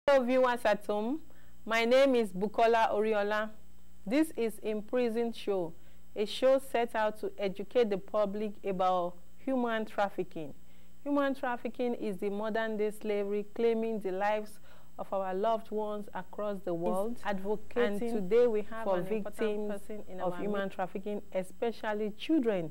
Hello viewers at home, my name is Bukola Oriola. This is Imprisoned show, a show set out to educate the public about human trafficking. Human trafficking is the modern day slavery claiming the lives of our loved ones across the world. Advocating, and today we have for victims of human trafficking, especially children.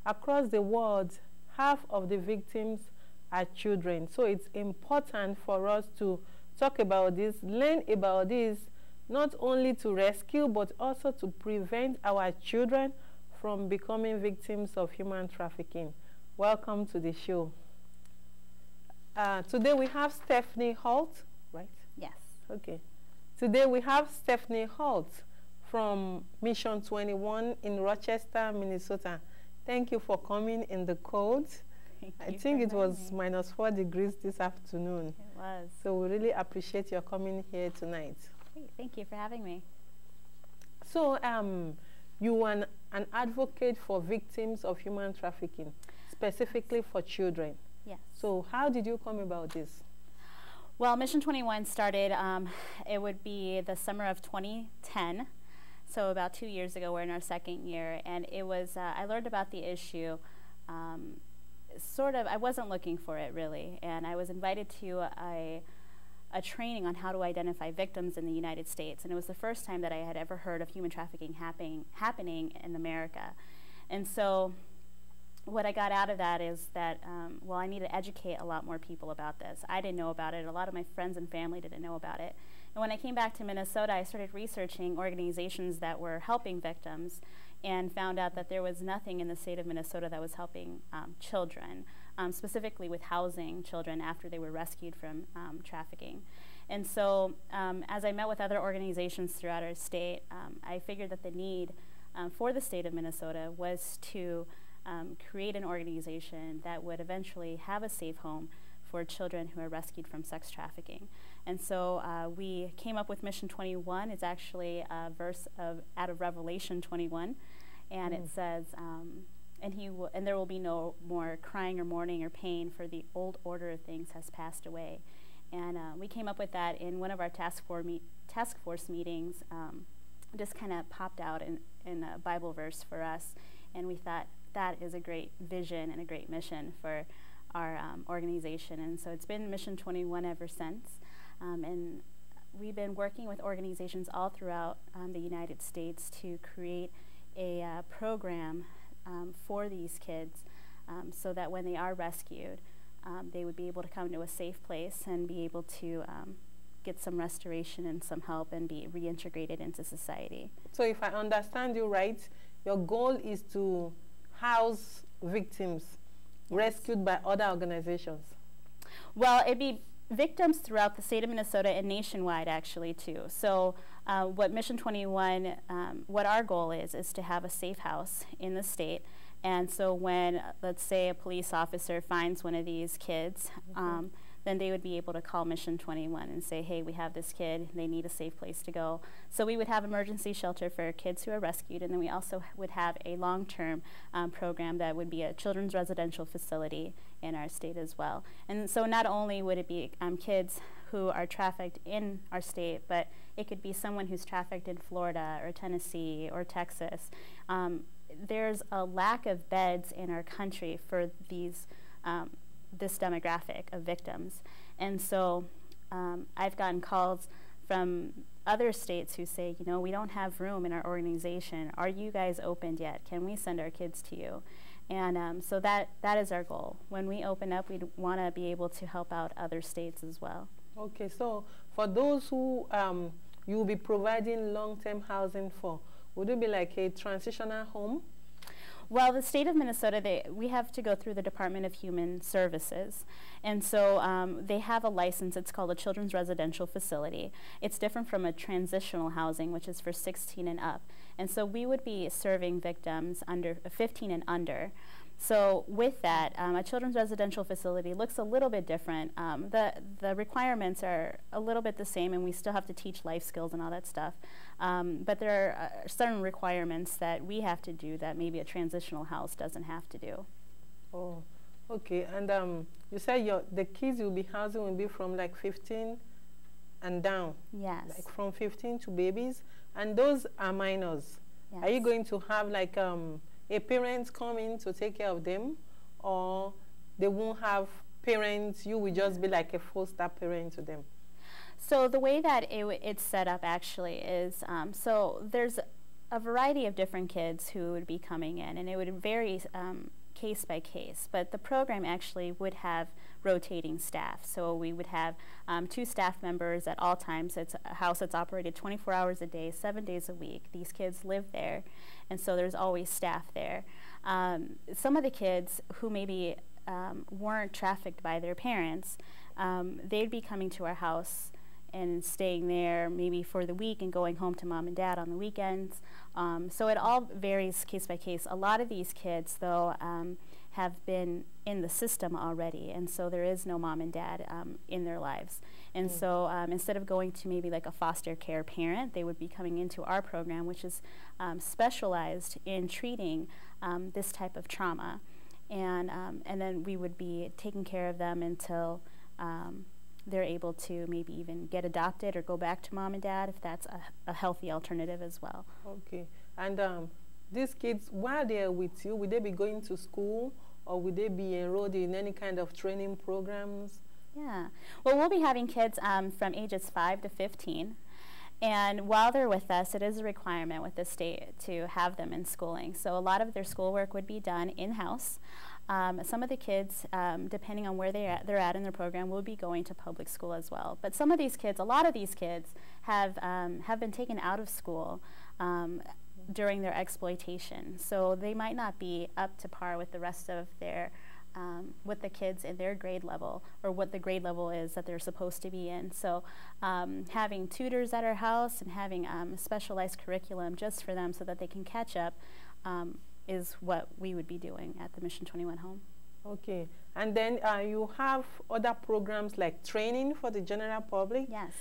Across the world, half of the victims are children. So it's important for us to talk about this, learn about this, not only to rescue but also to prevent our children from becoming victims of human trafficking. Welcome to the show. Today we have Stephanie Holt, right? Yes. Okay. Today we have Stephanie Holt from Mission 21 in Rochester, Minnesota. Thank you for coming in the cold. I think it was -4 degrees this afternoon. It was. So we really appreciate your coming here tonight. Great. Thank you for having me. So you are an advocate for victims of human trafficking, specifically for children. Yes. So how did you come about this? Well, Mission 21 started, it would be the summer of 2010. So about 2 years ago, we're in our second year. And it was, I learned about the issue I wasn't looking for it really, and I was invited to a training on how to identify victims in the United States, and it was the first time that I had ever heard of human trafficking happening in America. And so what I got out of that is that, well, I need to educate a lot more people about this. I didn't know about it. A lot of my friends and family didn't know about it. And when I came back to Minnesota, I started researching organizations that were helping victims and found out that there was nothing in the state of Minnesota that was helping children, specifically with housing children after they were rescued from trafficking. And so as I met with other organizations throughout our state, I figured that the need for the state of Minnesota was to create an organization that would eventually have a safe home for children who are rescued from sex trafficking. And so we came up with Mission 21. It's actually a verse out of Revelation 21, and it says, and there will be no more crying or mourning or pain, for the old order of things has passed away. And we came up with that in one of our task force meetings. Just kind of popped out in a Bible verse for us, and we thought that is a great vision and a great mission for our organization. And so it's been Mission 21 ever since. And we've been working with organizations all throughout the United States to create a program for these kids so that when they are rescued, they would be able to come to a safe place and be able to get some restoration and some help and be reintegrated into society. So if I understand you right, your goal is to house victims rescued by other organizations. Well, it'd be victims throughout the state of Minnesota and nationwide actually too. So what Mission 21, what our goal is to have a safe house in the state. And so when, let's say, a police officer finds one of these kids, then they would be able to call Mission 21 and say, hey, we have this kid, they need a safe place to go. So we would have emergency shelter for kids who are rescued, and then we also would have a long-term program that would be a children's residential facility in our state as well. And so not only would it be kids who are trafficked in our state, but it could be someone who's trafficked in Florida or Tennessee or Texas. There's a lack of beds in our country for these this demographic of victims. And so I've gotten calls from other states who say, you know, we don't have room in our organization. Are you guys opened yet? Can we send our kids to you? And so that is our goal. When we open up, we want to be able to help out other states as well. Okay, so for those who you will be providing long-term housing for, would it be like a transitional home? Well, the state of Minnesota, we have to go through the Department of Human Services. And so they have a license. It's called a Children's Residential Facility. It's different from a transitional housing, which is for 16 and up. And so we would be serving victims under 15 and under. So with that, a children's residential facility looks a little bit different. The requirements are a little bit the same, and we still have to teach life skills and all that stuff. But there are certain requirements that we have to do that maybe a transitional house doesn't have to do. Oh, okay. And you said the kids you'll be housing will be from like 15 and down. Yes. Like from 15 to babies, and those are minors. Yes. Are you going to have like a parent come in to take care of them, or they won't have parents, you will just be like a foster parent to them? So the way that it's set up actually is, so there's a variety of different kids who would be coming in, and it would vary case by case, but the program actually would have rotating staff. So we would have 2 staff members at all times. It's a house that's operated 24 hours a day, 7 days a week. These kids live there, and so there's always staff there. Some of the kids who maybe weren't trafficked by their parents, they'd be coming to our house and staying there maybe for the week and going home to mom and dad on the weekends. So it all varies case by case. A lot of these kids, though, have been in the system already, and so there is no mom and dad in their lives. And so instead of going to maybe like a foster care parent, they would be coming into our program, which is specialized in treating this type of trauma. And then we would be taking care of them until they're able to maybe even get adopted or go back to mom and dad, if that's a healthy alternative as well. Okay. And these kids, while they're with you, will they be going to school, or will they be enrolled in any kind of training programs? Yeah. Well, we'll be having kids from ages 5 to 15. And while they're with us, it is a requirement with the state to have them in schooling. So a lot of their schoolwork would be done in-house. Some of the kids, depending on where they're at in their program, will be going to public school as well. But some of these kids, a lot of these kids, have been taken out of school during their exploitation. So they might not be up to par with the rest of their, with the kids in their grade level, or what the grade level is that they're supposed to be in. So having tutors at our house and having specialized curriculum just for them so that they can catch up is what we would be doing at the Mission 21 home. Okay. And then you have other programs like training for the general public? Yes.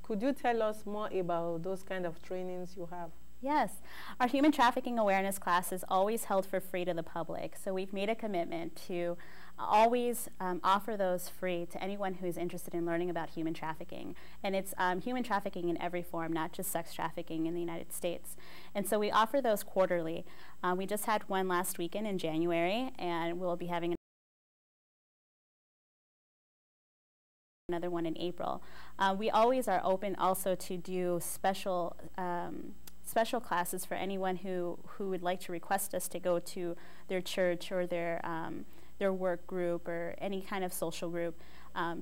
Could you tell us more about those kind of trainings you have? Yes. Our human trafficking awareness class is always held for free to the public. So we've made a commitment to always offer those free to anyone who is interested in learning about human trafficking. And it's human trafficking in every form, not just sex trafficking in the United States. And so we offer those quarterly. We just had one last weekend in January, and we'll be having another one in April. We always are open also to do special classes for anyone who would like to request us to go to their church or their work group or any kind of social group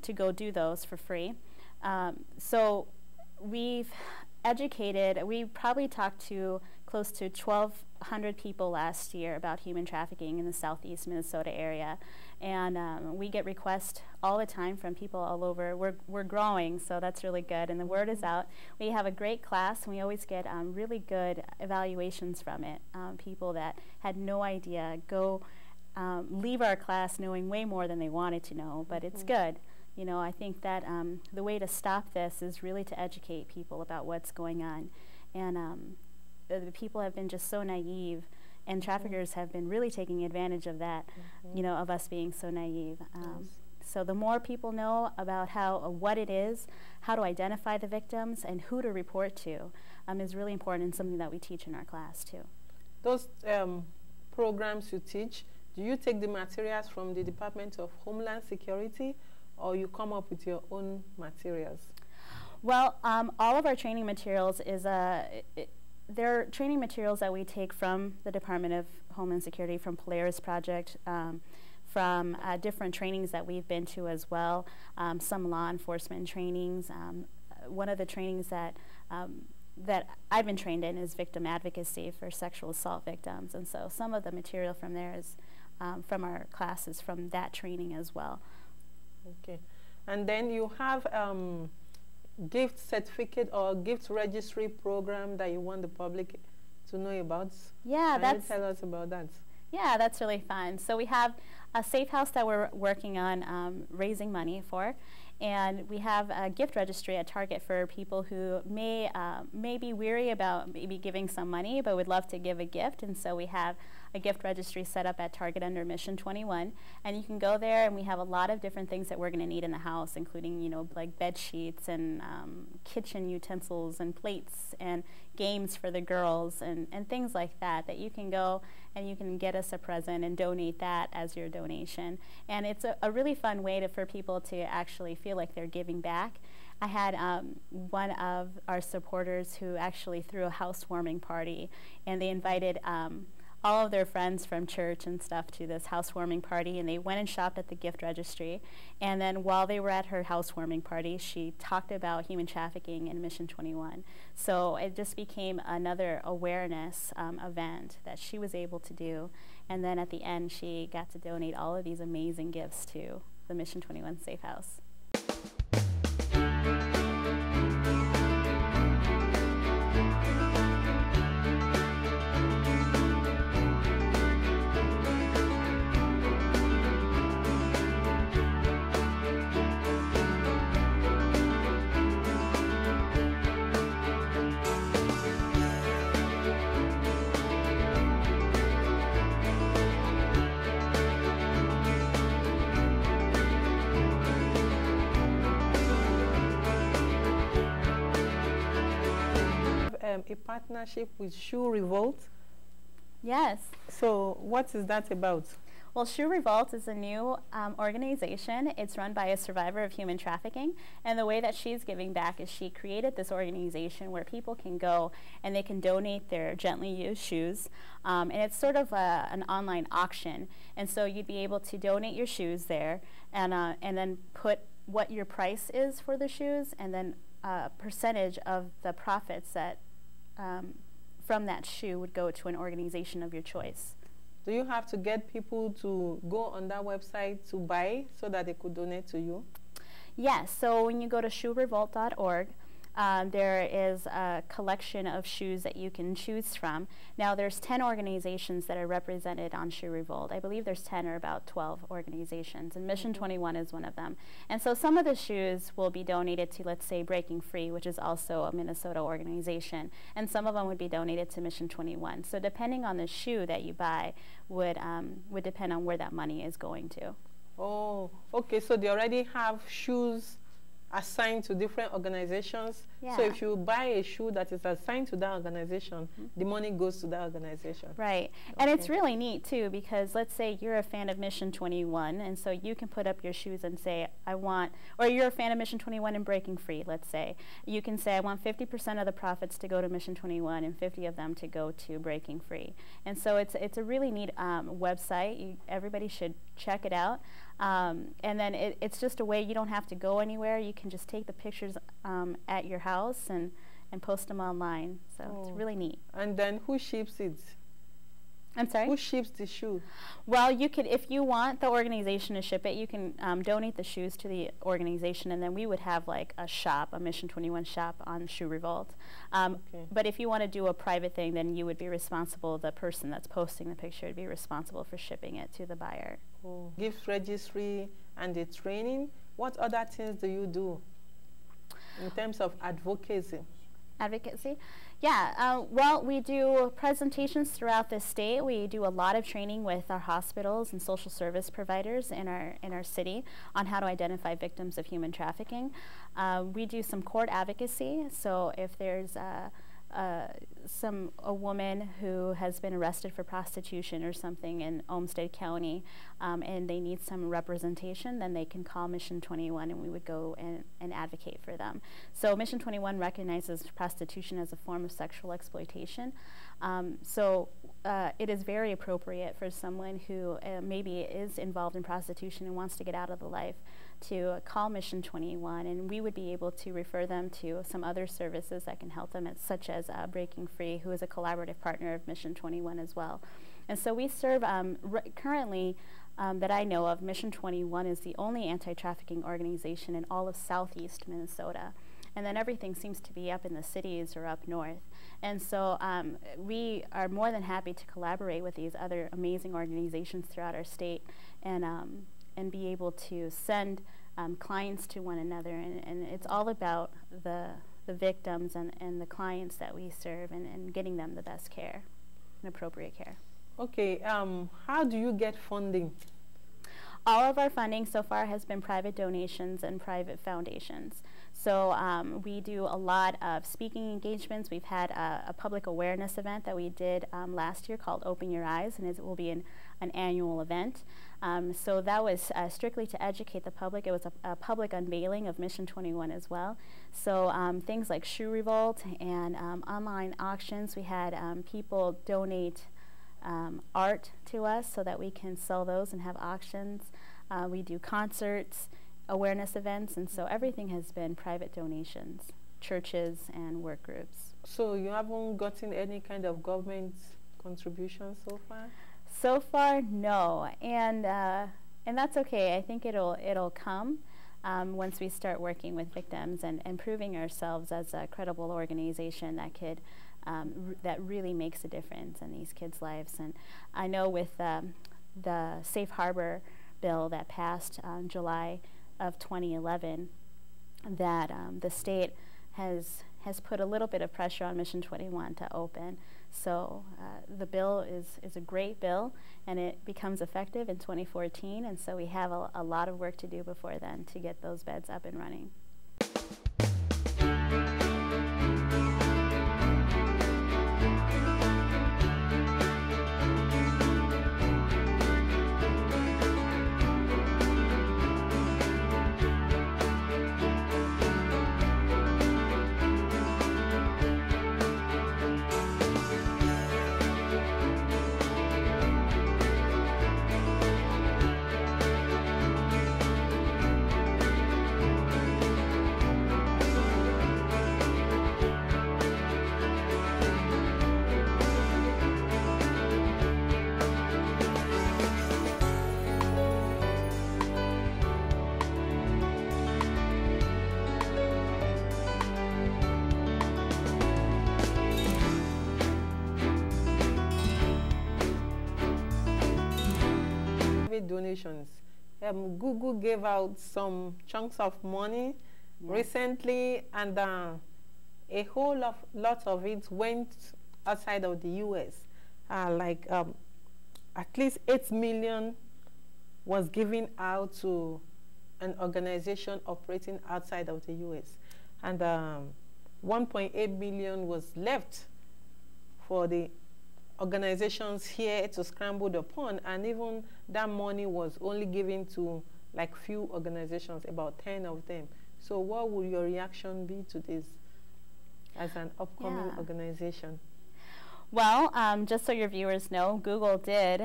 to go do those for free. So we've educated, we probably talked to close to 1,200 people last year about human trafficking in the southeast Minnesota area. And we get requests all the time from people all over. We're growing, so that's really good, and the word is out. We have a great class, and we always get really good evaluations from it. People that had no idea leave our class knowing way more than they wanted to know, but it's good. You know, I think that the way to stop this is really to educate people about what's going on. And the people have been just so naive, and traffickers have been really taking advantage of that, you know, of us being so naive. So the more people know about what it is, how to identify the victims, and who to report to is really important, and something that we teach in our class too. Those programs you teach, do you take the materials from the Department of Homeland Security, or you come up with your own materials? Well, all of our training materials they're training materials that we take from the Department of Homeland Security, from Polaris Project, from different trainings that we've been to as well, some law enforcement trainings. One of the trainings that I've been trained in is victim advocacy for sexual assault victims, and so some of the material from there is from our classes from that training as well. Okay. And then you have gift certificate or gift registry program that you want the public to know about. Yeah, Can you tell us about that? Yeah, that's really fun. So we have a safe house that we're working on raising money for, And we have a gift registry at Target for people who may be weary about maybe giving some money but would love to give a gift. And so we have a gift registry set up at Target under Mission 21. And you can go there, and we have a lot of different things that we're going to need in the house, including, you know, like bed sheets and kitchen utensils and plates and games for the girls and things like that, that you can go and you can get us a present and donate that as your donation. And it's a really fun way for people to actually feel like they're giving back. I had one of our supporters who actually threw a housewarming party, and they invited all of their friends from church and stuff to this housewarming party, and they went and shopped at the gift registry. And then while they were at her housewarming party, she talked about human trafficking in Mission 21. So it just became another awareness event that she was able to do. And then at the end, she got to donate all of these amazing gifts to the Mission 21 Safe House. A partnership with Shoe Revolt. Yes. So what is that about? Well, Shoe Revolt is a new organization. It's run by a survivor of human trafficking, and the way that she's giving back is she created this organization where people can go and they can donate their gently used shoes, and it's sort of an online auction. And so you'd be able to donate your shoes there, and then put what your price is for the shoes, and then a percentage of the profits that from that shoe would go to an organization of your choice. Do you have to get people to go on that website to buy so that they could donate to you? Yes, so when you go to shoerevolt.org, there is a collection of shoes that you can choose from. Now there's 10 organizations that are represented on Shoe Revolt. I believe there's 10 or about 12 organizations, and Mission 21 is one of them. And so some of the shoes will be donated to, let's say, Breaking Free, which is also a Minnesota organization, and some of them would be donated to Mission 21. So depending on the shoe that you buy would depend on where that money is going to. Oh, okay, so they already have shoes assigned to different organizations. Yeah. So if you buy a shoe that is assigned to that organization, the money goes to that organization. Right. Okay. And it's really neat too, because let's say you're a fan of Mission 21, and so you can put up your shoes and say, I want, or you're a fan of Mission 21 and Breaking Free, let's say. You can say, I want 50% of the profits to go to Mission 21 and 50 of them to go to Breaking Free. And so it's a really neat website. Everybody should check it out. And then it's just a way you don't have to go anywhere. You can just take the pictures at your house and post them online. So it's really neat. And then who ships it? I'm sorry? Who ships the shoe? Well, you could, if you want the organization to ship it, you can donate the shoes to the organization, and then we would have like a shop, a Mission 21 shop on Shoe Revolt. Okay. But if you want to do a private thing, then you would be responsible, the person that's posting the picture would be responsible for shipping it to the buyer. Oh. Gift registry and the training. What other things do you do in terms of advocacy? Advocacy? Yeah, well, we do presentations throughout the state. We do a lot of training with our hospitals and social service providers in our city on how to identify victims of human trafficking. We do some court advocacy, so if there's a woman who has been arrested for prostitution or something in Olmsted County, and they need some representation, then they can call Mission 21 and we would go and advocate for them. So Mission 21 recognizes prostitution as a form of sexual exploitation. So it is very appropriate for someone who maybe is involved in prostitution and wants to get out of the life to call Mission 21, and we would be able to refer them to some other services that can help them, such as Breaking Free, who is a collaborative partner of Mission 21 as well. And so we serve, currently, that I know of, Mission 21 is the only anti-trafficking organization in all of southeast Minnesota. And then everything seems to be up in the cities or up north. And so we are more than happy to collaborate with these other amazing organizations throughout our state and be able to send clients to one another, and it's all about the victims and the clients that we serve, and getting them the best care and appropriate care. Okay, how do you get funding? All of our funding so far has been private donations and private foundations. So we do a lot of speaking engagements. We've had a public awareness event that we did last year called Open Your Eyes, and it will be an annual event. So that was strictly to educate the public. It was a public unveiling of Mission 21 as well. So things like shoe revolt and online auctions. We had people donate art to us so that we can sell those and have auctions. We do concerts, awareness events, and so everything has been private donations, churches and work groups. So you haven't gotten any kind of government contribution so far? So far, no, and that's okay. I think it'll come once we start working with victims and proving ourselves as a credible organization that could that really makes a difference in these kids' lives. And I know with the Safe Harbor bill that passed July of 2011, that the state has put a little bit of pressure on Mission 21 to open. So the bill is a great bill, and it becomes effective in 2014, and so we have a lot of work to do before then to get those beds up and running. Donations. Google gave out some chunks of money recently, and a whole lot of it went outside of the U.S. Like at least 8 million was given out to an organization operating outside of the U.S. and 1.8 million was left for the organizations here to scramble upon, and even that money was only given to like few organizations, about 10 of them. So what would your reaction be to this as an upcoming organization? Well, just so your viewers know, Google did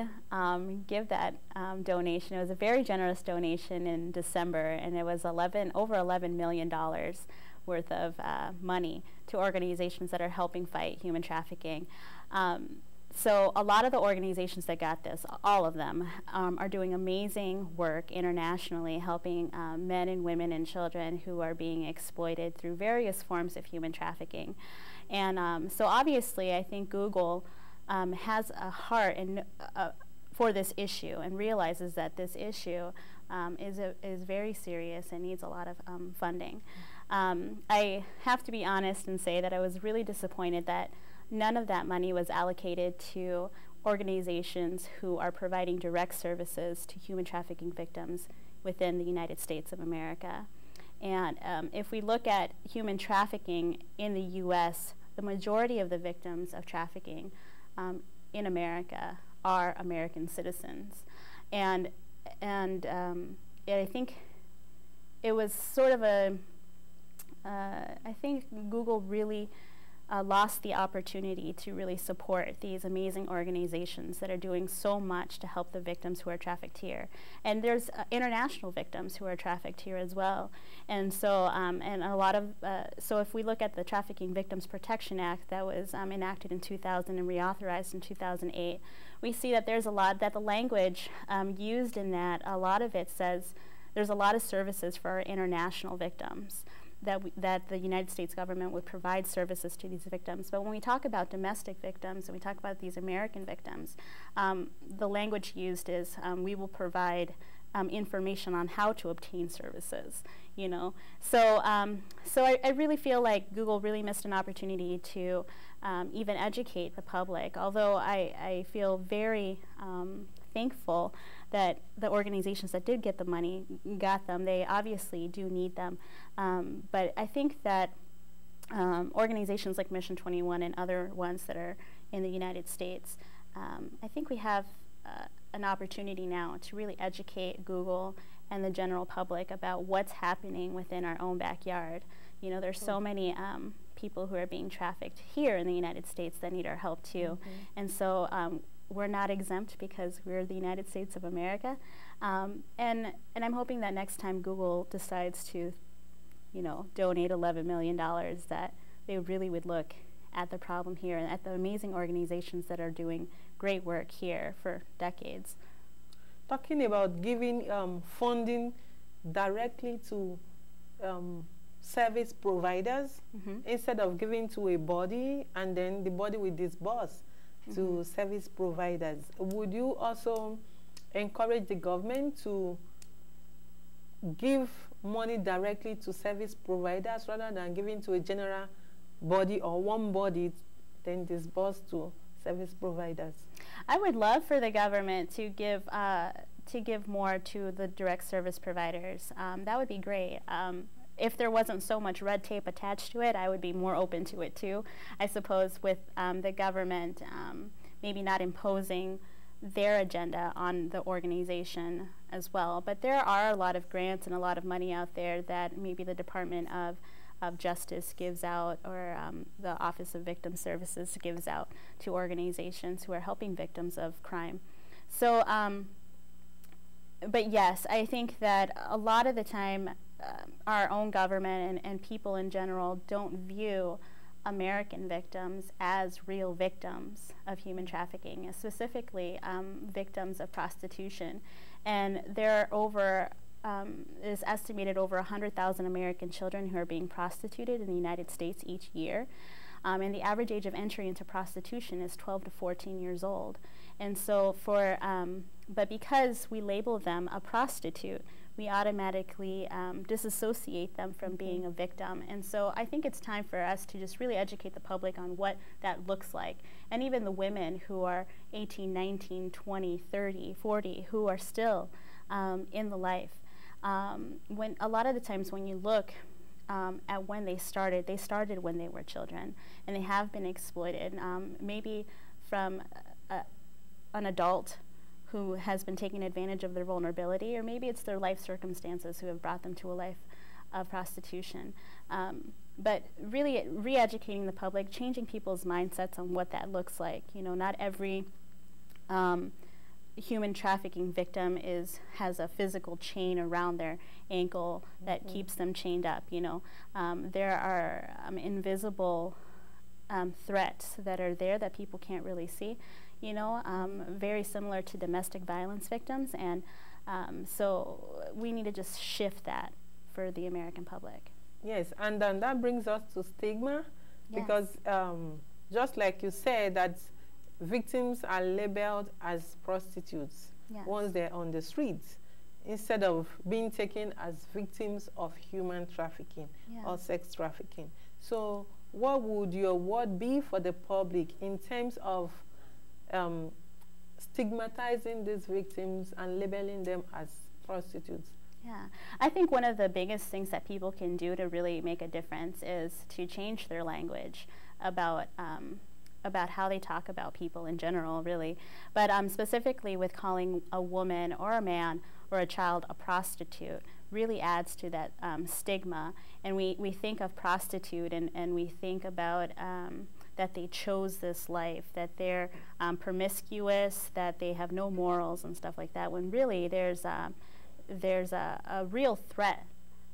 give that donation. It was a very generous donation in December, and it was over $11 million worth of money to organizations that are helping fight human trafficking. So a lot of the organizations that got this, all of them, are doing amazing work internationally, helping men and women and children who are being exploited through various forms of human trafficking. And so obviously I think Google has a heart for this issue and realizes that this issue is very serious and needs a lot of funding. I have to be honest and say that I was really disappointed that none of that money was allocated to organizations who are providing direct services to human trafficking victims within the United States of America. And if we look at human trafficking in the U.S., the majority of the victims of trafficking in America are American citizens. And I think it was sort of I think Google really lost the opportunity to really support these amazing organizations that are doing so much to help the victims who are trafficked here. And there's international victims who are trafficked here as well. And so, and a lot of, so if we look at the Trafficking Victims Protection Act that was enacted in 2000 and reauthorized in 2008, we see that there's a lot, that the language used in that, a lot of it says there's a lot of services for our international victims. That the United States government would provide services to these victims. But when we talk about domestic victims and we talk about these American victims, the language used is we will provide information on how to obtain services, you know. So, so I really feel like Google really missed an opportunity to even educate the public, although I feel very thankful that the organizations that did get the money got them. They obviously do need them. But I think that organizations like Mission 21 and other ones that are in the United States, I think we have an opportunity now to really educate Google and the general public about what's happening within our own backyard. You know, there's so many people who are being trafficked here in the United States that need our help too. And so we're not exempt because we're the United States of America. And I'm hoping that next time Google decides to, you know, donate $11 million, that they really would look at the problem here and at the amazing organizations that are doing great work here for decades. Talking about giving funding directly to service providers, instead of giving to a body and then the body will disburse to service providers, would you also encourage the government to give money directly to service providers rather than giving to a general body or one body then disburse to service providers? I would love for the government to give more to the direct service providers. That would be great. If there wasn't so much red tape attached to it, I would be more open to it too. I suppose with the government maybe not imposing their agenda on the organization as well. But there are a lot of grants and a lot of money out there that maybe the Department of Justice gives out, or the Office of Victim Services gives out to organizations who are helping victims of crime. So, but yes, I think that a lot of the time our own government and people in general don't view American victims as real victims of human trafficking, specifically victims of prostitution. And there are is estimated over 100,000 American children who are being prostituted in the United States each year. And the average age of entry into prostitution is 12 to 14 years old. And so but because we label them a prostitute, we automatically disassociate them from being a victim. And so I think it's time for us to just really educate the public on what that looks like. And even the women who are 18, 19, 20, 30, 40, who are still in the life. When a lot of the times when you look at when they started when they were children, and they have been exploited, maybe from an adult who has been taking advantage of their vulnerability, or maybe it's their life circumstances who have brought them to a life of prostitution. But really re-educating the public, changing people's mindsets on what that looks like. You know, not every human trafficking victim has a physical chain around their ankle that keeps them chained up. You know, there are invisible threats that are there that people can't really see. You know, very similar to domestic violence victims, and so we need to just shift that for the American public. Yes, and then that brings us to stigma, because just like you said, that victims are labeled as prostitutes once they're on the streets, instead of being taken as victims of human trafficking or sex trafficking. So what would your word be for the public in terms of stigmatizing these victims and labeling them as prostitutes? Yeah, I think one of the biggest things that people can do to really make a difference is to change their language about how they talk about people in general, really. But specifically with calling a woman or a man or a child a prostitute really adds to that stigma. And we think of prostitute and we think about that they chose this life, that they're promiscuous, that they have no morals and stuff like that, when really there's a real threat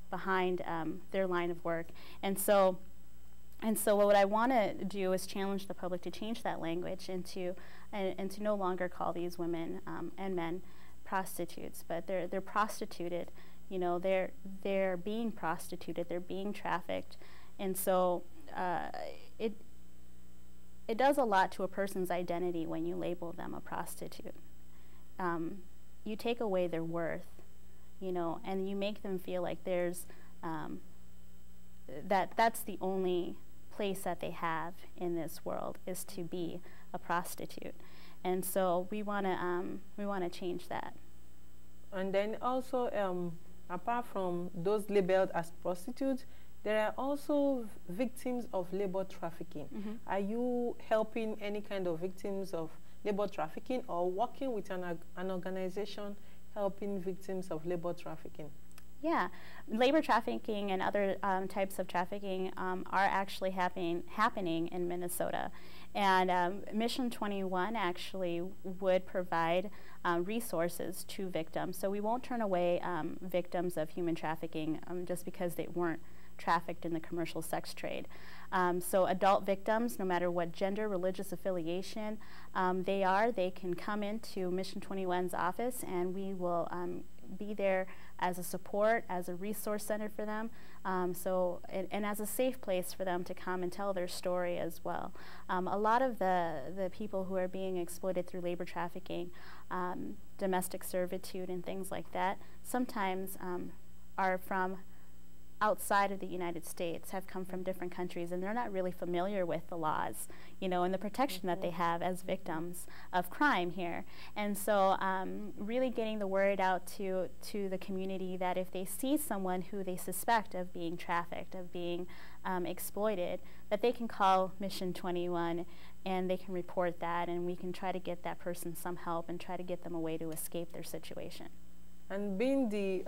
behind their line of work. And so what I want to do is challenge the public to change that language and to no longer call these women and men prostitutes, but they're prostituted. You know, they're being prostituted, they're being trafficked, and so it does a lot to a person's identity when you label them a prostitute. You take away their worth, you know, and you make them feel like there's that's the only place that they have in this world, is to be a prostitute. And so we want to change that. And then also, apart from those labeled as prostitutes, there are also victims of labor trafficking. Mm-hmm. Are you helping any kind of victims of labor trafficking, or working with an organization helping victims of labor trafficking? Yeah, labor trafficking and other types of trafficking are actually happening in Minnesota. And Mission 21 actually would provide resources to victims. So we won't turn away victims of human trafficking just because they weren't trafficked in the commercial sex trade. So adult victims, no matter what gender, religious affiliation they can come into Mission 21's office, and we will be there as a support, as a resource center for them, and as a safe place for them to come and tell their story as well. A lot of the people who are being exploited through labor trafficking, domestic servitude and things like that, sometimes are from outside of the United States, have come from different countries, and they're not really familiar with the laws, you know, and the protection that they have as victims of crime here. And so really getting the word out to the community that if they see someone who they suspect of being trafficked, of being exploited, that they can call Mission 21 and they can report that, and we can try to get that person some help and try to get them a way to escape their situation. And being the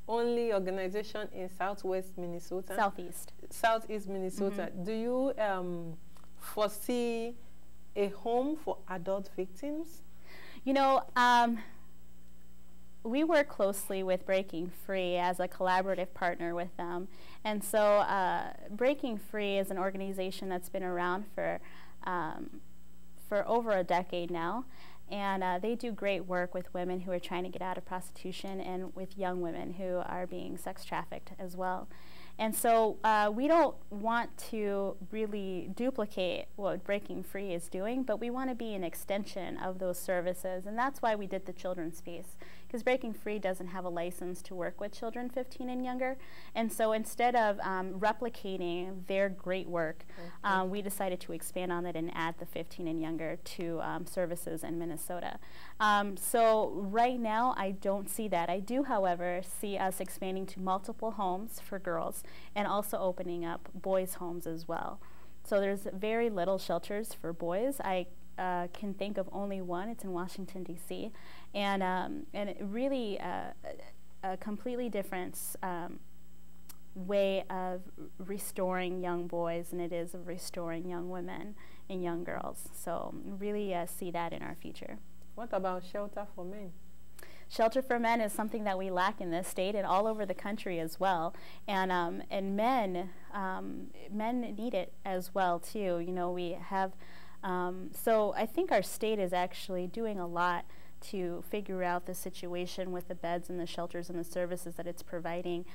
only organization in Southwest Minnesota. Southeast Minnesota. Mm-hmm. Do you foresee a home for adult victims? You know, we work closely with Breaking Free as a collaborative partner with them. And so Breaking Free is an organization that's been around for over a decade now. And they do great work with women who are trying to get out of prostitution, and with young women who are being sex trafficked as well. And so we don't want to really duplicate what Breaking Free is doing, but we want to be an extension of those services. And that's why we did the children's piece, because Breaking Free doesn't have a license to work with children 15 and younger. And so instead of replicating their great work, we decided to expand on it and add the 15 and younger to services in Minnesota. So right now, I don't see that. I do, however, see us expanding to multiple homes for girls and also opening up boys' homes as well. So there's very little shelters for boys. I can think of only one. It's in Washington, D.C. And it really a completely different way of restoring young boys than it is of restoring young women and young girls. So really see that in our future. What about shelter for men? Shelter for men is something that we lack in this state and all over the country as well. And men need it as well too. You know, we have, so I think our state is actually doing a lot to figure out the situation with the beds and the shelters and the services that it's providing.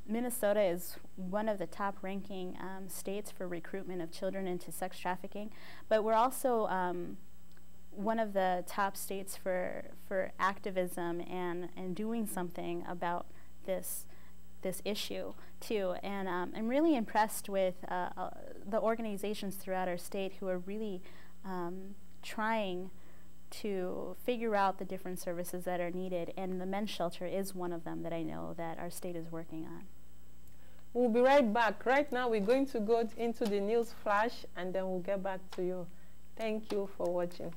Minnesota is one of the top ranking states for recruitment of children into sex trafficking, but we're also one of the top states for activism and doing something about this issue too. And I'm really impressed with the organizations throughout our state who are really trying to figure out the different services that are needed, and the men's shelter is one of them that I know that our state is working on. We'll be right back. Right now we're going to go into the news flash, and then we'll get back to you. Thank you for watching.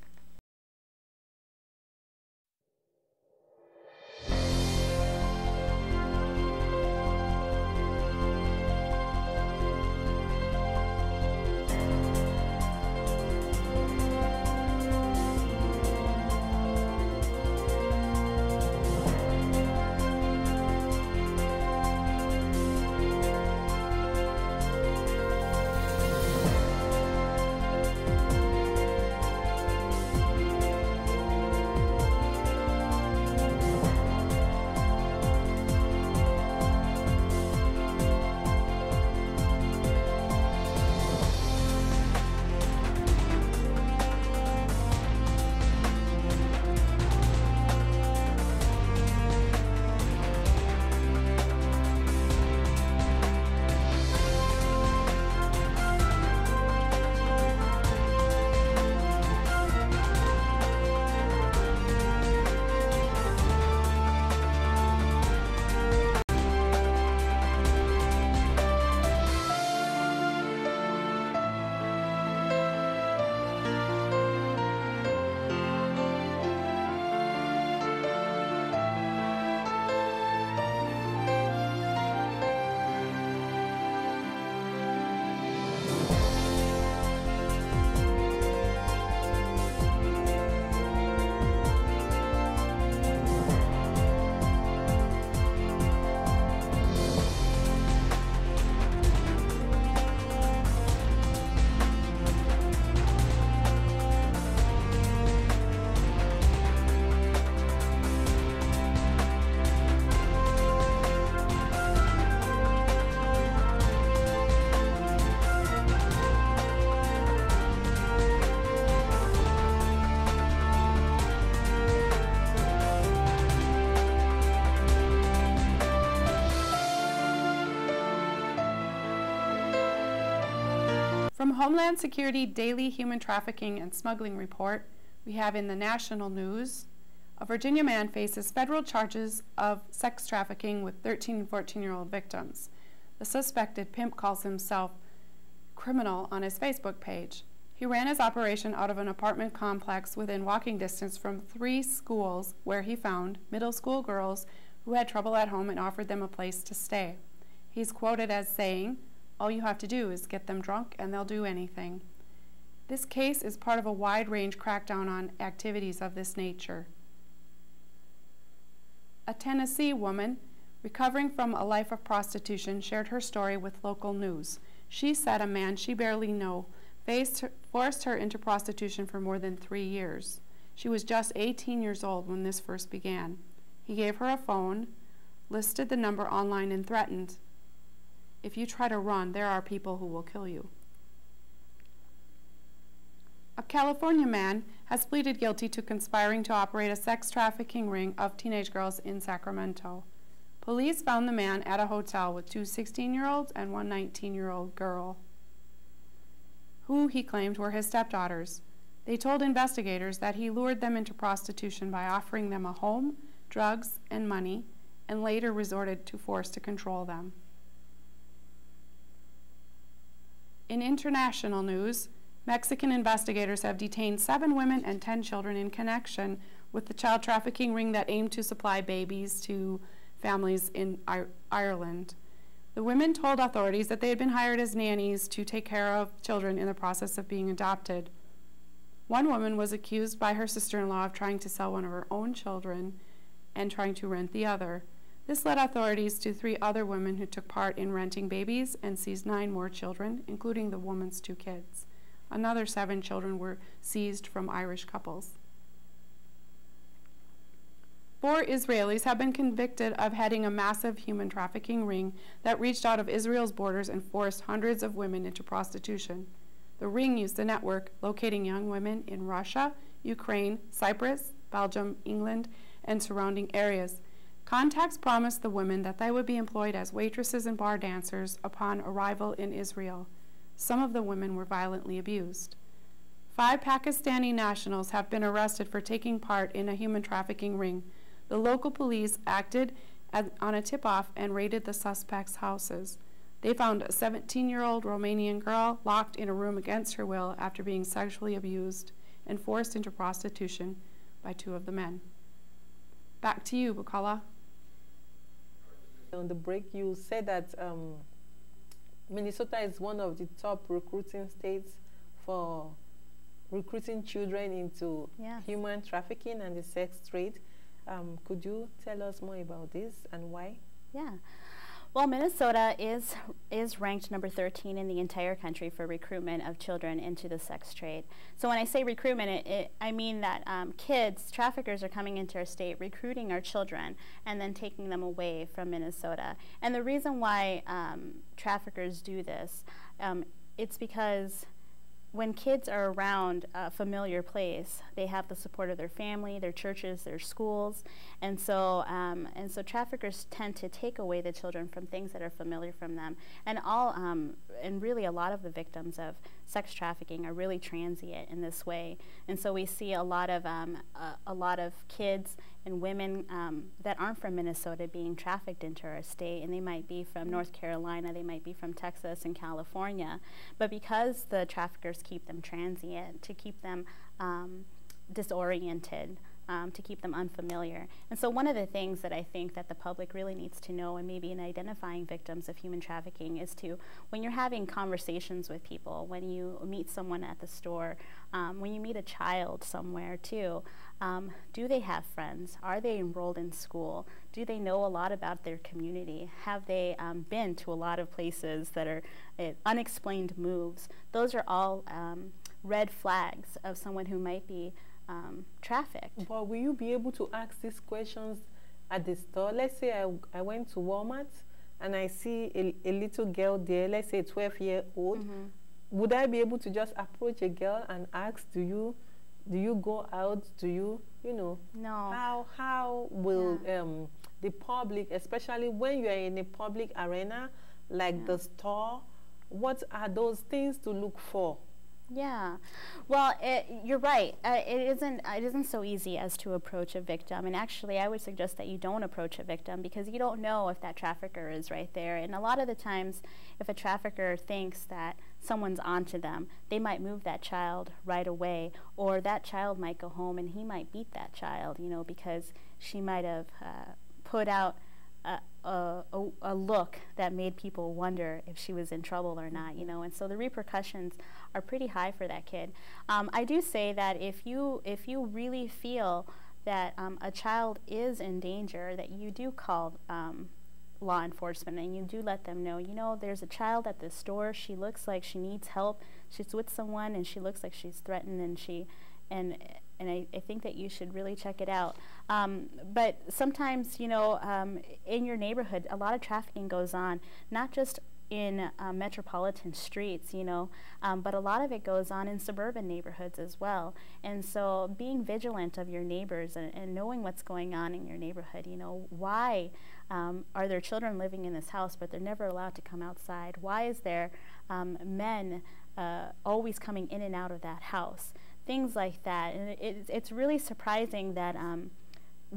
From Homeland Security Daily Human Trafficking and Smuggling Report, we have in the national news, a Virginia man faces federal charges of sex trafficking with 13 and 14-year-old victims. The suspected pimp calls himself criminal on his Facebook page. He ran his operation out of an apartment complex within walking distance from 3 schools where he found middle school girls who had trouble at home and offered them a place to stay. He's quoted as saying, "All you have to do is get them drunk and they'll do anything." This case is part of a wide-range crackdown on activities of this nature. A Tennessee woman recovering from a life of prostitution shared her story with local news. She said a man she barely knew forced her into prostitution for more than 3 years. She was just 18 years old when this first began. He gave her a phone, listed the number online, and threatened, "If you try to run, there are people who will kill you." A California man has pleaded guilty to conspiring to operate a sex trafficking ring of teenage girls in Sacramento. Police found the man at a hotel with 2 16-year-olds and 1 19-year-old girl, who he claimed were his stepdaughters. They told investigators that he lured them into prostitution by offering them a home, drugs, and money, and later resorted to force to control them. In international news, Mexican investigators have detained 7 women and 10 children in connection with the child trafficking ring that aimed to supply babies to families in Ireland. The women told authorities that they had been hired as nannies to take care of children in the process of being adopted. One woman was accused by her sister-in-law of trying to sell one of her own children and trying to rent the other. This led authorities to 3 other women who took part in renting babies and seized 9 more children, including the woman's 2 kids. Another 7 children were seized from Irish couples. 4 Israelis have been convicted of heading a massive human trafficking ring that reached out of Israel's borders and forced hundreds of women into prostitution. The ring used a network locating young women in Russia, Ukraine, Cyprus, Belgium, England, and surrounding areas. Contacts promised the women that they would be employed as waitresses and bar dancers upon arrival in Israel. Some of the women were violently abused. 5 Pakistani nationals have been arrested for taking part in a human trafficking ring. The local police acted on a tip-off and raided the suspects' houses. They found a 17-year-old Romanian girl locked in a room against her will after being sexually abused and forced into prostitution by 2 of the men. Back to you, Bukola. On the break, you said that Minnesota is one of the top recruiting states for recruiting children into human trafficking and the sex trade. Could you tell us more about this and why? Yeah. Well, Minnesota is ranked number 13 in the entire country for recruitment of children into the sex trade. So when I say recruitment, I mean that traffickers are coming into our state, recruiting our children, and then taking them away from Minnesota. And the reason why traffickers do this, it's because when kids are around a familiar place, they have the support of their family, their churches, their schools, and so traffickers tend to take away the children from things that are familiar from them. And really a lot of the victims of sex trafficking are really transient in this way. And so we see a lot of kids and women that aren't from Minnesota being trafficked into our state, and they might be from North Carolina, they might be from Texas and California, but because the traffickers keep them transient, to keep them disoriented, to keep them unfamiliar. And so one of the things that I think that the public really needs to know, and maybe in identifying victims of human trafficking, is to, when you're having conversations with people, when you meet someone at the store, when you meet a child somewhere too, do they have friends? Are they enrolled in school? Do they know a lot about their community? Have they been to a lot of places that are unexplained moves? Those are all red flags of someone who might be trafficked. But will you be able to ask these questions at the store? Let's say I went to Walmart and I see a little girl there, let's say a 12-year-old. Mm-hmm. Would I be able to just approach a girl and ask, do you go out? Do you know? No. How will the public, especially when you are in a public arena like the store, what are those things to look for? Yeah, well, you're right. It isn't so easy as to approach a victim. And actually, I would suggest that you don't approach a victim because you don't know if that trafficker is right there. And a lot of the times, if a trafficker thinks that someone's onto them, they might move that child right away, or that child might go home and he might beat that child, you know, because she might have put out a look that made people wonder if she was in trouble or not, you know, and so the repercussions are pretty high for that kid. I do say that if you really feel that a child is in danger, that you do call law enforcement and you do let them know, you know, there's a child at the store, she looks like she needs help, she's with someone and she looks like she's threatened, and I think that you should really check it out. But sometimes, you know, in your neighborhood, a lot of trafficking goes on, not just in metropolitan streets, you know, but a lot of it goes on in suburban neighborhoods as well. And so being vigilant of your neighbors and knowing what's going on in your neighborhood, you know, why are there children living in this house but they're never allowed to come outside? Why is there men always coming in and out of that house? Things like that. And it's really surprising that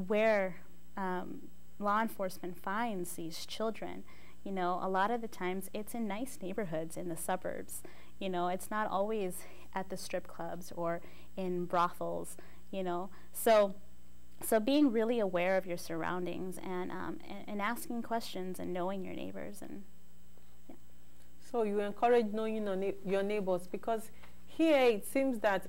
where law enforcement finds these children, you know, a lot of the times it's in nice neighborhoods in the suburbs. You know, it's not always at the strip clubs or in brothels, you know. So being really aware of your surroundings and asking questions and knowing your neighbors. And yeah. So you encourage knowing your neighbors, because here it seems that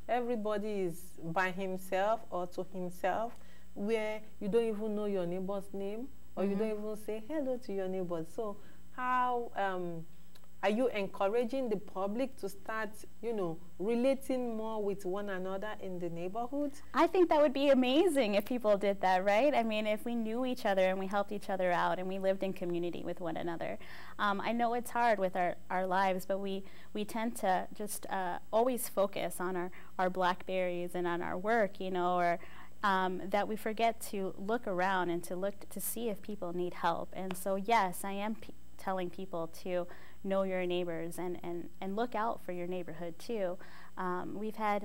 everybody is by himself or to himself, where you don't even know your neighbor's name, or you don't even say hello to your neighbors. So how are you encouraging the public to start, you know, relating more with one another in the neighborhood? I think that would be amazing if people did that, right? I mean, if we knew each other and we helped each other out and we lived in community with one another. I know it's hard with our lives, but we tend to just always focus on our Blackberries and on our work, you know, or that we forget to look around and to see if people need help. And so, yes, I am telling people to know your neighbors and look out for your neighborhood too. We've had,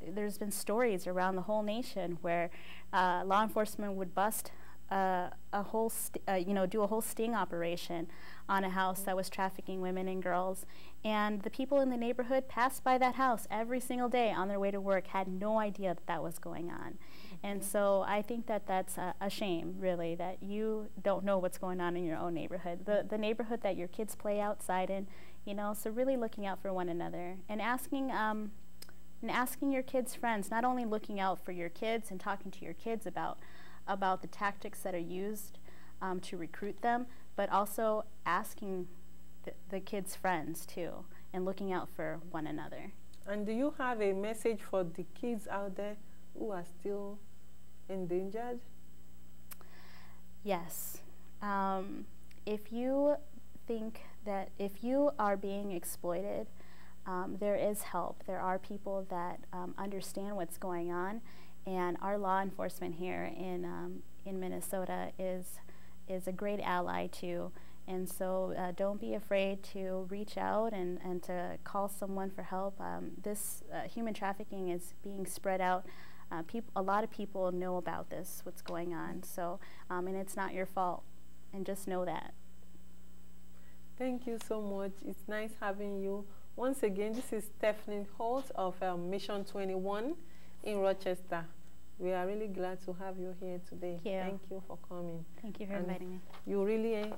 there's been stories around the whole nation where law enforcement would bust do a whole sting operation on a house that was trafficking women and girls. And the people in the neighborhood passed by that house every single day on their way to work, had no idea that was going on. And so I think that that's a shame, really, that you don't know what's going on in your own neighborhood, the neighborhood that your kids play outside in, you know. So really looking out for one another and asking your kids' friends, not only looking out for your kids and talking to your kids about the tactics that are used to recruit them, but also asking the kids' friends too, and looking out for one another. And do you have a message for the kids out there who are still endangered? Yes. If you think that if you are being exploited, there is help. There are people that understand what's going on, and our law enforcement here in Minnesota is a great ally too. And so don't be afraid to reach out and to call someone for help. This human trafficking is being spread out. A lot of people know about this, what's going on. So, and it's not your fault. And just know that. Thank you so much. It's nice having you. Once again, this is Stephanie Holt of Mission 21 in Rochester. We are really glad to have you here today. Thank you. Thank you for coming. Thank you for inviting me. You really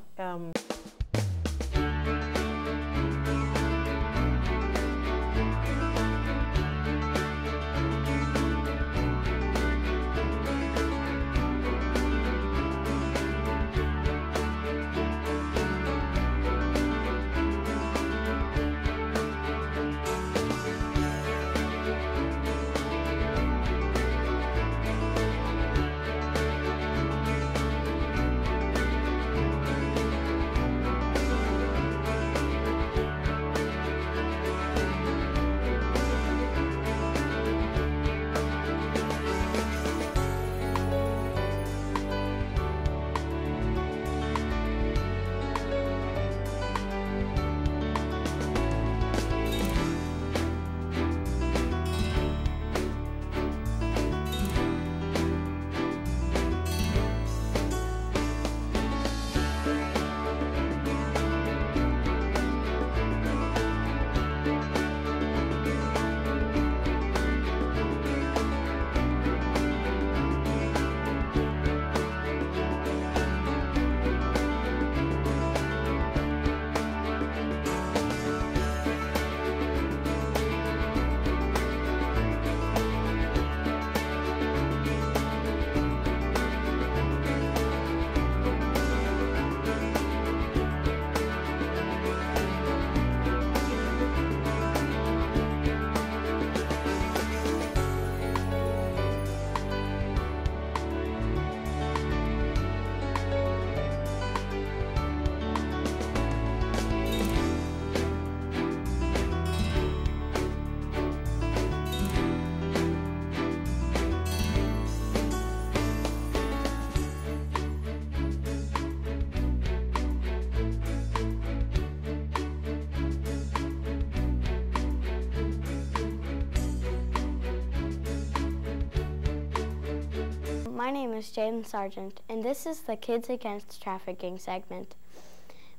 my name is Jaden Sargent, and this is the Kids Against Trafficking segment.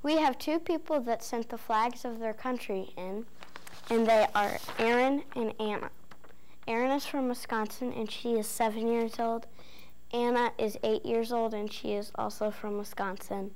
We have two people that sent the flags of their country in, and they are Aaron and Anna. Aaron is from Wisconsin, and she is 7 years old. Anna is 8 years old, and she is also from Wisconsin.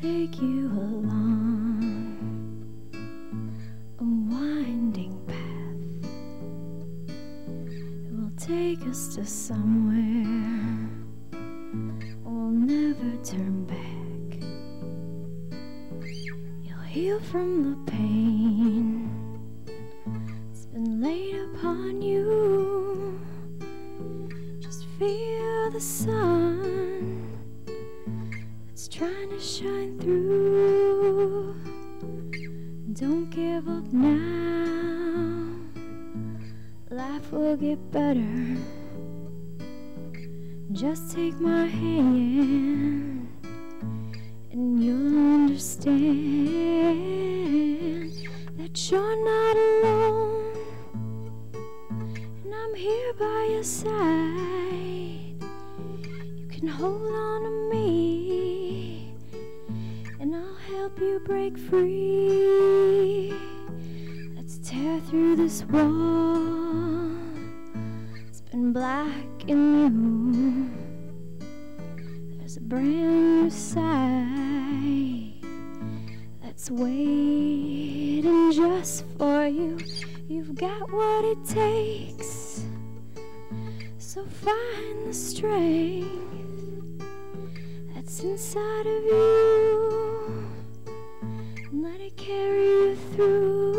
take you along a winding path. It will take us to somewhere we'll never turn back. You'll heal from the pain that's been laid upon you. Just feel the sun that's trying to shine through. Don't give up now. Life will get better. Just take my hand and you'll understand that you're not alone, and I'm here by your side. You can hold on to me and I'll help you break free. Let's tear through this wall. It's been black in you. There's a brand new side that that's waiting just for you. You've got what it takes, so find the strength that's inside of you and let it carry you through.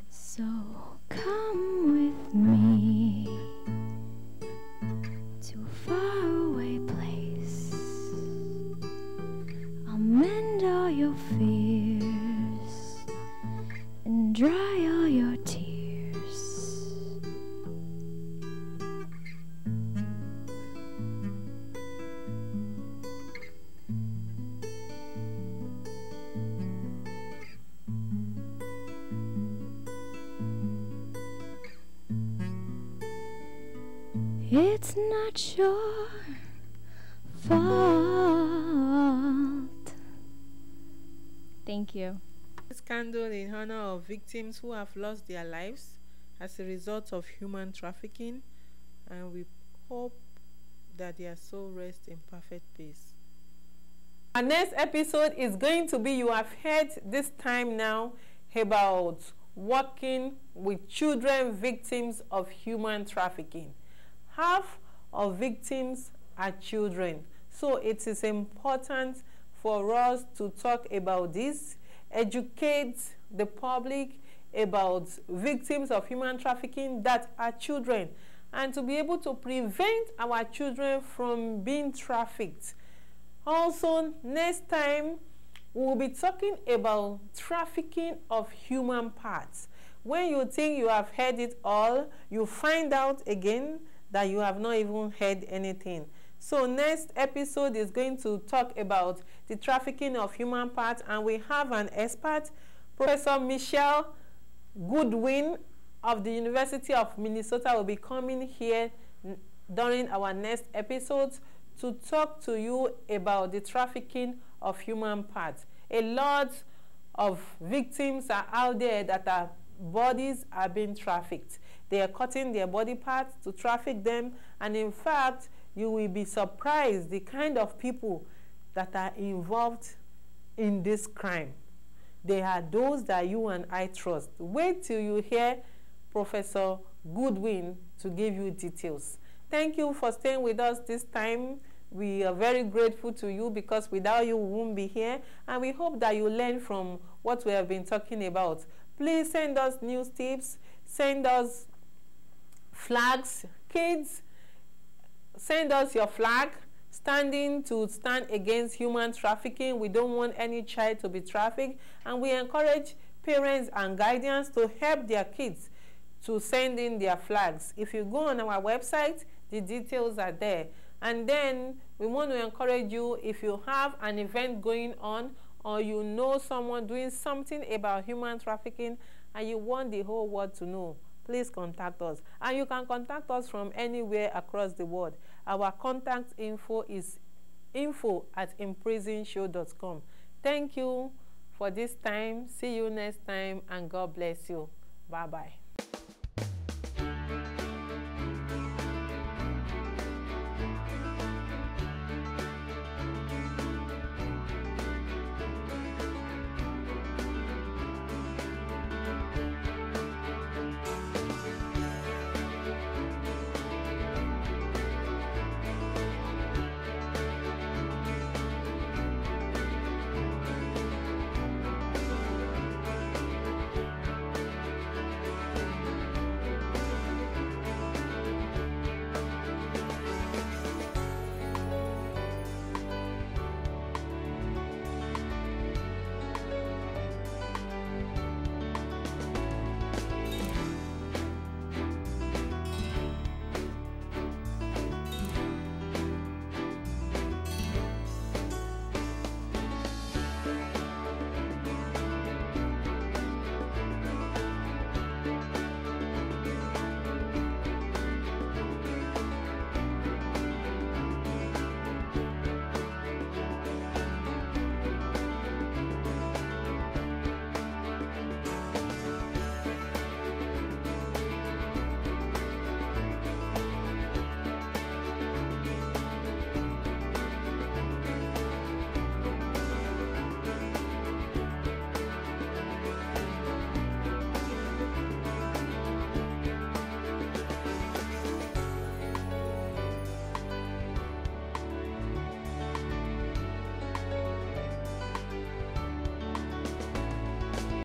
So come with me to a faraway place. I'll mend all your fears and dry all your tears. It's not your fault. Thank you. This candle in honor of victims who have lost their lives as a result of human trafficking, and we hope that their soul rests in perfect peace. Our next episode is going to be, you have heard this time now, about working with children victims of human trafficking. Half of victims are children, so it is important for us to talk about this, educate the public about victims of human trafficking that are children, and to be able to prevent our children from being trafficked. Also, next time we will be talking about trafficking of human parts. When you think you have heard it all, you find out again that you have not even heard anything. So next episode is going to talk about the trafficking of human parts, and we have an expert, Professor Michelle Goodwin of the University of Minnesota, will be coming here during our next episodes to talk to you about the trafficking of human parts. A lot of victims are out there that are bodies are being trafficked. They are cutting their body parts to traffic them, and in fact, you will be surprised the kind of people that are involved in this crime. They are those that you and I trust. Wait till you hear Professor Goodwin to give you details. Thank you for staying with us this time. We are very grateful to you, because without you, we won't be here. And we hope that you learn from what we have been talking about. Please send us news tips, send us flags. Kids, send us your flag, stand against human trafficking. We don't want any child to be trafficked, and we encourage parents and guardians to help their kids to send in their flags. If you go on our website, the details are there. And then we want to encourage you, if you have an event going on, or you know someone doing something about human trafficking and you want the whole world to know, please contact us. And you can contact us from anywhere across the world. Our contact info is info@imprisonedshow.com. Thank you for this time. See you next time, and God bless you. Bye-bye.